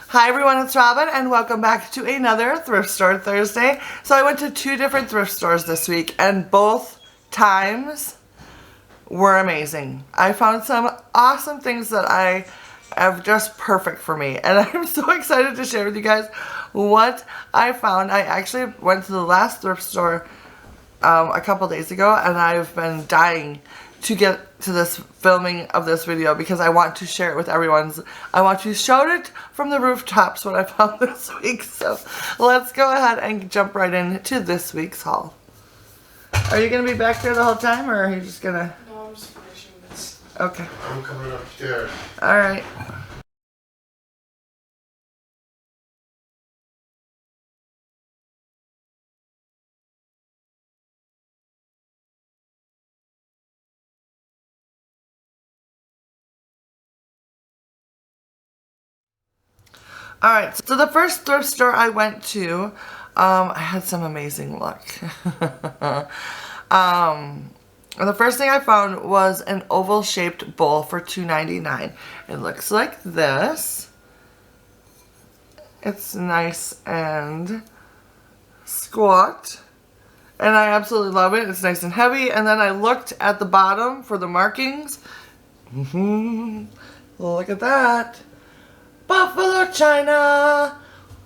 Hi everyone, it's Robin and welcome back to another Thrift Store Thursday. So I went to two different thrift stores this week and both times were amazing. I found some awesome things that I have just perfect for me, and I'm so excited to share with you guys what I found. I actually went to the last thrift store a couple days ago, and I've been dying to get to this filming of this video because I want to share it with everyone. I want to shout it from the rooftops what I found this week. So let's go ahead and jump right into this week's haul. Are you going to be back there the whole time, or are you just going to... No, I'm just finishing this. Okay. I'm coming upstairs. Alright. Alright, so the first thrift store I went to, I had some amazing luck. The first thing I found was an oval-shaped bowl for $2.99. It looks like this. It's nice and squat, and I absolutely love it. It's nice and heavy. And then I looked at the bottom for the markings. Look at that. Buffalo China!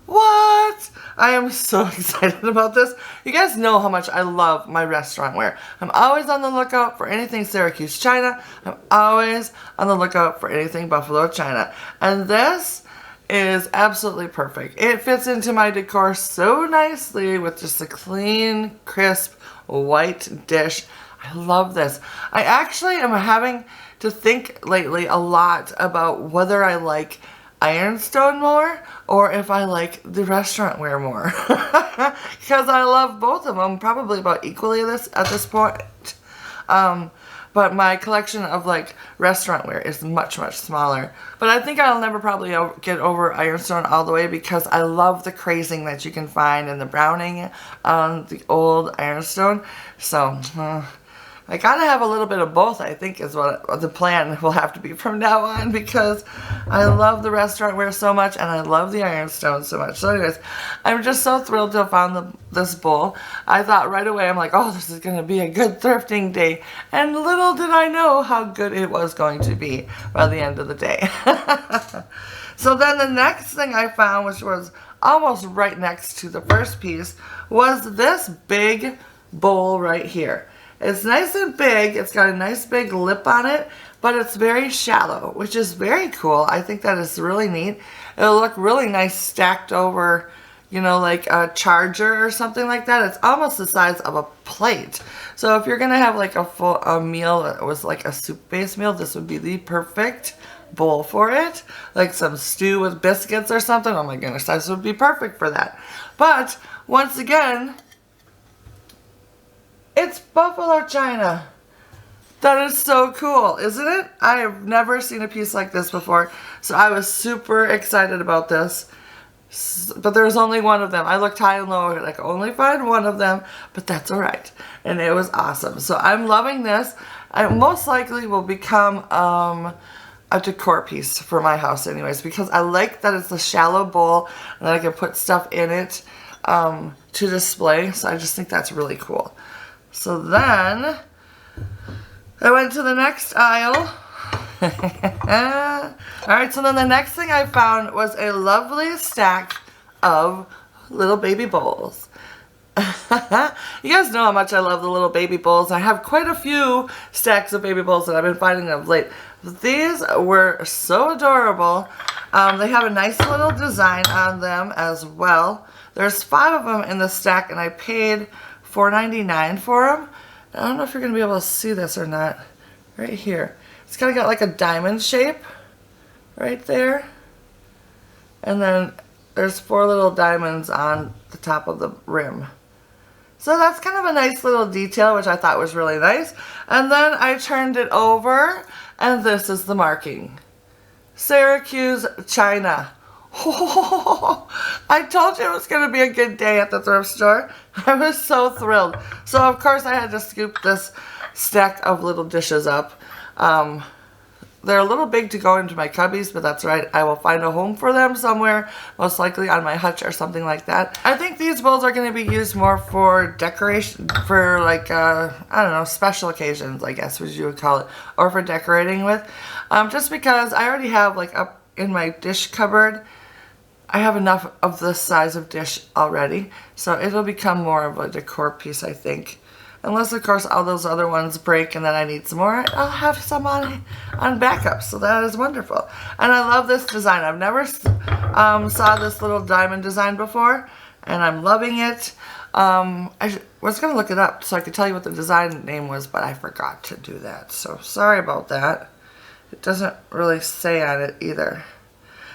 What? I am so excited about this. You guys know how much I love my restaurant wear. I'm always on the lookout for anything Syracuse China. I'm always on the lookout for anything Buffalo China. And this is absolutely perfect. It fits into my decor so nicely with just a clean, crisp, white dish. I love this. I actually am having to think lately a lot about whether I like ironstone more or if I like the restaurant wear more. Because I love both of them probably about equally at this point. But my collection of like restaurant wear is much smaller. But I think I'll never probably get over ironstone all the way because I love the crazing that you can find in the browning on the old ironstone. So I gotta have a little bit of both, I think, is what the plan will have to be from now on, because I love the restaurant wear so much and I love the ironstone so much. So anyways, I'm just so thrilled to have found this bowl. I thought right away, I'm like, oh, this is going to be a good thrifting day. And little did I know how good it was going to be by the end of the day. So then the next thing I found, which was almost right next to the first piece, was this big bowl right here. It's nice and big. It's got a nice big lip on it, but it's very shallow, which is very cool. I think that is really neat. It'll look really nice stacked over, you know, like a charger or something like that. It's almost the size of a plate. So if you're going to have like a meal that was like a soup-based meal, this would be the perfect bowl for it. Like some stew with biscuits or something. Oh my goodness, this would be perfect for that. But once again, it's Buffalo China. That is so cool, isn't it? I have never seen a piece like this before, so I was super excited about this. But there was only one of them. I looked high and low, and I could only find one of them, but that's alright. And it was awesome. So I'm loving this. I most likely will become a decor piece for my house anyways, because I like that it's a shallow bowl and that I can put stuff in it to display. So I just think that's really cool. So then I went to the next aisle. Alright, so then the next thing I found was a lovely stack of little baby bowls. You guys know how much I love the little baby bowls. I have quite a few stacks of baby bowls that I've been finding of late. These were so adorable. They have a nice little design on them as well. There's 5 of them in the stack, and I paid $4.99 for them. I don't know if you're going to be able to see this or not. Right here. It's kind of got like a diamond shape right there. And then there's 4 little diamonds on the top of the rim. So that's kind of a nice little detail, which I thought was really nice. And then I turned it over, and this is the marking. Syracuse, China. Oh, I told you it was going to be a good day at the thrift store. I was so thrilled. So, of course, I had to scoop this stack of little dishes up. They're a little big to go into my cubbies, but that's right. I will find a home for them somewhere, most likely on my hutch or something like that. I think these bowls are going to be used more for decoration, for like, I don't know, special occasions, I guess, as you would call it, or for decorating with. Just because I already have, like, up in my dish cupboard, I have enough of this size of dish already, so it'll become more of a decor piece, I think. Unless, of course, all those other ones break and then I need some more, I'll have some on backup. So that is wonderful. And I love this design. I've never saw this little diamond design before, and I'm loving it. I was going to look it up so I could tell you what the design name was, but I forgot to do that. So sorry about that. It doesn't really say on it either.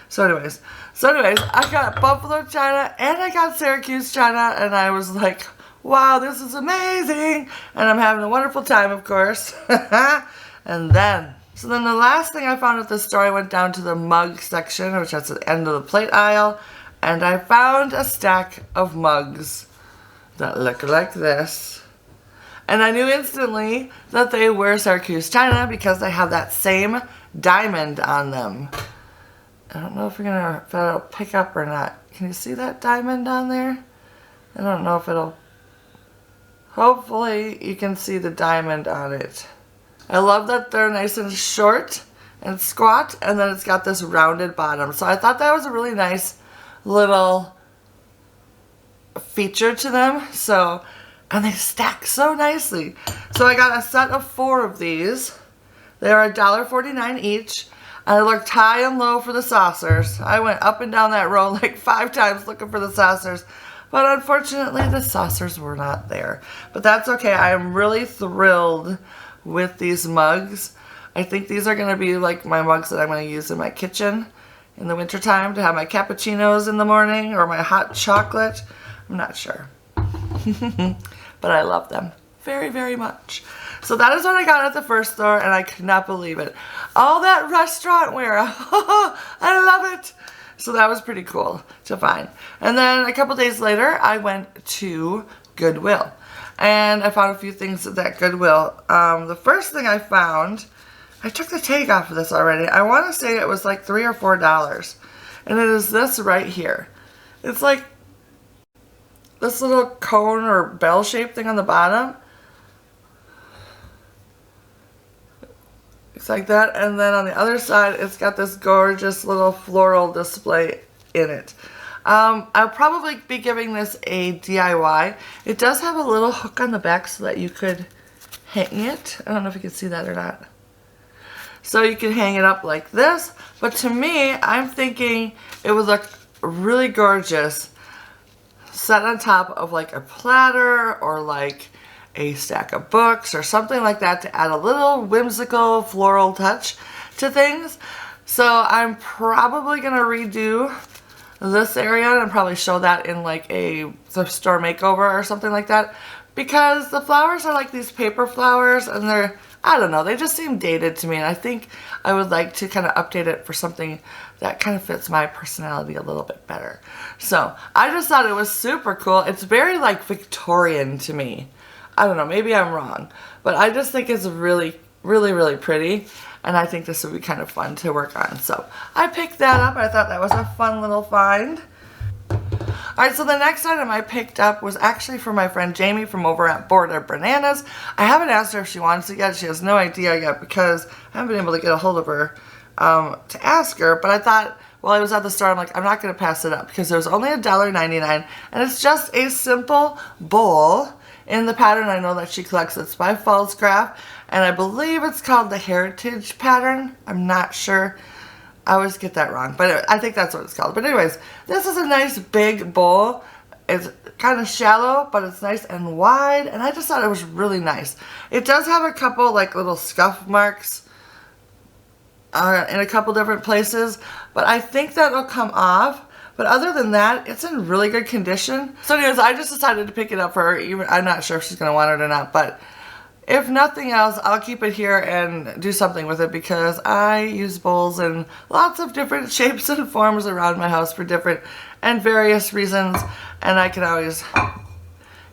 So anyways, I got Buffalo China and I got Syracuse China, and I was like, wow, this is amazing. And I'm having a wonderful time, of course. So then the last thing I found at the store, I went down to the mug section, which is at the end of the plate aisle, and I found a stack of mugs that look like this. And I knew instantly that they were Syracuse China because they have that same diamond on them. I don't know if it'll pick up or not. Can you see that diamond on there? I don't know if it'll... Hopefully you can see the diamond on it. I love that they're nice and short and squat, and then it's got this rounded bottom. So I thought that was a really nice little feature to them. So, and they stack so nicely. So I got a set of 4 of these. They are $1.49 each. And I looked high and low for the saucers. I went up and down that row like 5 times looking for the saucers. But unfortunately, the saucers were not there. But that's okay. I am really thrilled with these mugs. I think these are going to be like my mugs that I'm going to use in my kitchen in the wintertime to have my cappuccinos in the morning or my hot chocolate. I'm not sure. But I love them very, very much. So that is what I got at the first store, and I could not believe it. All that restaurant wear. I love it. So that was pretty cool to find. And then a couple days later, I went to Goodwill. And I found a few things at that Goodwill. The first thing I found, I took the tag off of this already. I want to say it was like $3 or $4. And it is this right here. It's like this little cone or bell-shaped thing on the bottom. It's like that, and then on the other side, it's got this gorgeous little floral display in it. I'll probably be giving this a DIY. It does have a little hook on the back so that you could hang it. I don't know if you can see that or not. So you can hang it up like this, but to me, I'm thinking it would look really gorgeous set on top of like a platter or like a stack of books or something like that to add a little whimsical floral touch to things. So I'm probably going to redo this area and probably show that in like a thrift store makeover or something like that, because the flowers are like these paper flowers and they're, I don't know, they just seem dated to me, and I think I would like to kind of update it for something that kind of fits my personality a little bit better. So I just thought it was super cool. It's very like Victorian to me. I don't know, maybe I'm wrong, but I just think it's really, really, really pretty, and I think this would be kind of fun to work on. So I picked that up. I thought that was a fun little find. Alright, so the next item I picked up was actually for my friend Jamie from over at Border Bananas. I haven't asked her if she wants it yet. She has no idea yet because I haven't been able to get a hold of her to ask her, but I thought while I was at the store, I'm like, I'm not going to pass it up because it was only $1.99, and it's just a simple bowl in the pattern I know that she collects. It's by Falls Craft, and I believe it's called the Heritage pattern. I'm not sure. I always get that wrong, but I think that's what it's called. But anyways, this is a nice big bowl. It's kind of shallow, but it's nice and wide, and I just thought it was really nice. It does have a couple like little scuff marks in a couple different places, but I think that'll come off. But other than that, it's in really good condition. So anyways, I just decided to pick it up for her. Even I'm not sure if she's going to want it or not, but if nothing else, I'll keep it here and do something with it because I use bowls in lots of different shapes and forms around my house for different and various reasons, and I can always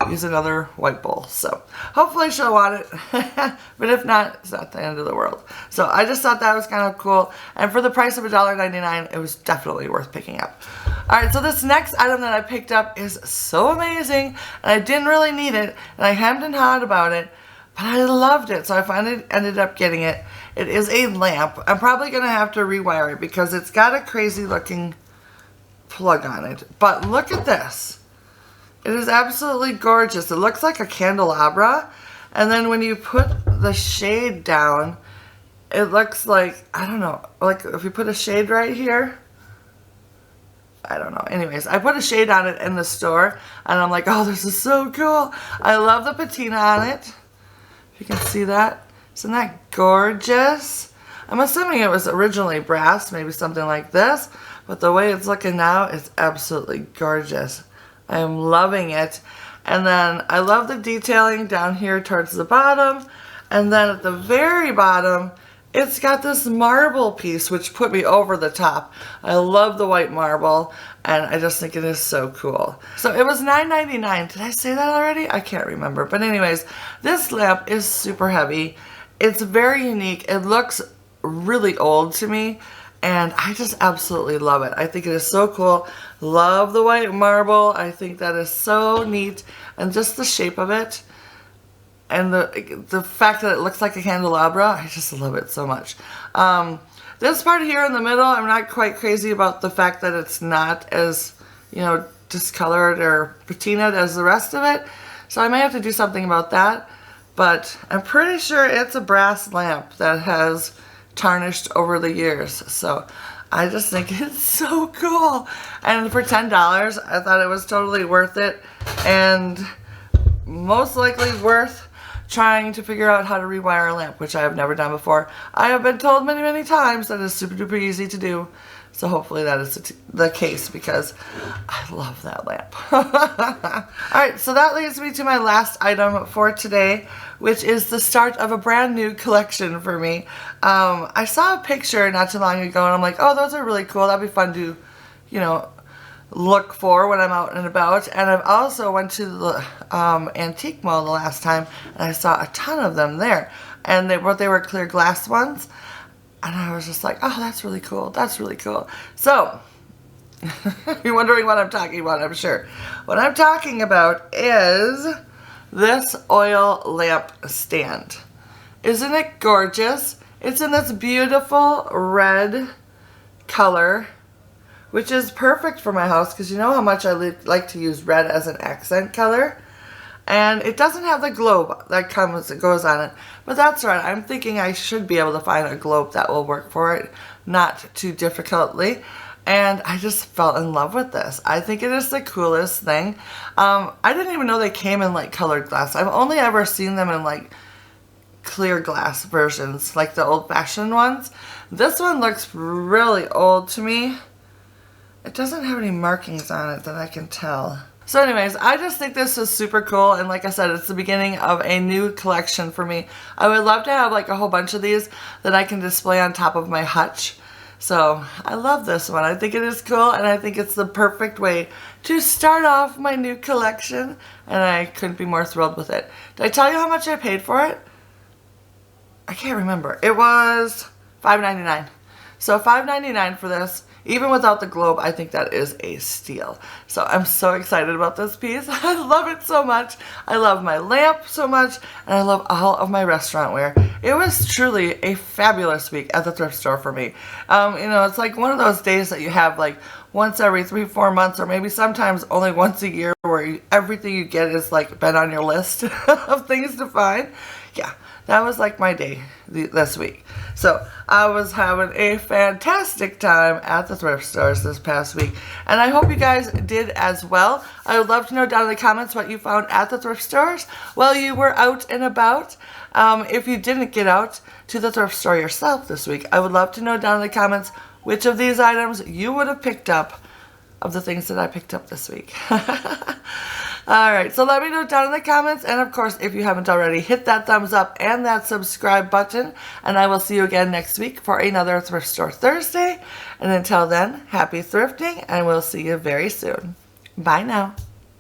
use another white bowl. So hopefully she'll want it, but if not, it's not the end of the world. So I just thought that was kind of cool, and for the price of $1.99, it was definitely worth picking up. Alright, so this next item that I picked up is so amazing, and I didn't really need it, and I hemmed and hawed about it, but I loved it, so I finally ended up getting it. It is a lamp. I'm probably going to have to rewire it because it's got a crazy looking plug on it, but look at this. It is absolutely gorgeous. It looks like a candelabra, and then when you put the shade down, it looks like, I don't know, like if you put a shade right here, I don't know. Anyways, I put a shade on it in the store, and I'm like, oh, this is so cool. I love the patina on it. If you can see that. Isn't that gorgeous? I'm assuming it was originally brass, maybe something like this, but the way it's looking now is absolutely gorgeous. I am loving it. And then I love the detailing down here towards the bottom. And then at the very bottom, it's got this marble piece, which put me over the top. I love the white marble, and I just think it is so cool. So it was $9.99. Did I say that already? I can't remember. But anyways, this lamp is super heavy. It's very unique. It looks really old to me, and I just absolutely love it. I think it is so cool. Love the white marble. I think that is so neat. And just the shape of it. And the fact that it looks like a candelabra. I just love it so much. This part here in the middle, I'm not quite crazy about the fact that it's not as, you know, discolored or patinaed as the rest of it. So I may have to do something about that. But I'm pretty sure it's a brass lamp that has tarnished over the years. So I just think it's so cool. And for $10, I thought it was totally worth it, and most likely worth trying to figure out how to rewire a lamp, which I have never done before. I have been told many, many times that it's super duper easy to do. So hopefully that is the case, because I love that lamp. Alright, so that leads me to my last item for today, which is the start of a brand new collection for me. I saw a picture not too long ago, and I'm like, oh, those are really cool. That'd be fun to, you know, look for when I'm out and about. And I've also went to the antique mall the last time, and I saw a ton of them there. And they were clear glass ones. And I was just like, oh, that's really cool. That's really cool. So, you're wondering what I'm talking about, I'm sure. What I'm talking about is this oil lamp stand. Isn't it gorgeous? It's in this beautiful red color, which is perfect for my house because you know how much I like to use red as an accent color. And it doesn't have the globe that goes on it. But that's right. I'm thinking I should be able to find a globe that will work for it. Not too difficultly. And I just fell in love with this. I think it is the coolest thing. I didn't even know they came in like colored glass. I've only ever seen them in like clear glass versions, like the old-fashioned ones. This one looks really old to me. It doesn't have any markings on it that I can tell. So anyways, I just think this is super cool, and like I said, it's the beginning of a new collection for me. I would love to have like a whole bunch of these that I can display on top of my hutch. So I love this one. I think it is cool, and I think it's the perfect way to start off my new collection, and I couldn't be more thrilled with it. Did I tell you how much I paid for it? I can't remember. It was $5.99. So $5.99 for this. Even without the globe, I think that is a steal. So I'm so excited about this piece. I love it so much. I love my lamp so much, and I love all of my restaurant wear. It was truly a fabulous week at the thrift store for me. You know, it's like one of those days that you have like once every 3-4 months, or maybe sometimes only once a year, where everything you get is like been on your list of things to find. Yeah, that was like my day this week. So I was having a fantastic time at the thrift stores this past week, and I hope you guys did as well. I would love to know down in the comments what you found at the thrift stores while you were out and about. If you didn't get out to the thrift store yourself this week, I would love to know down in the comments which of these items you would have picked up of the things that I picked up this week. Alright, so let me know down in the comments, and of course, if you haven't already, hit that thumbs up and that subscribe button, and I will see you again next week for another Thrift Store Thursday. And until then, happy thrifting, and we'll see you very soon. Bye now.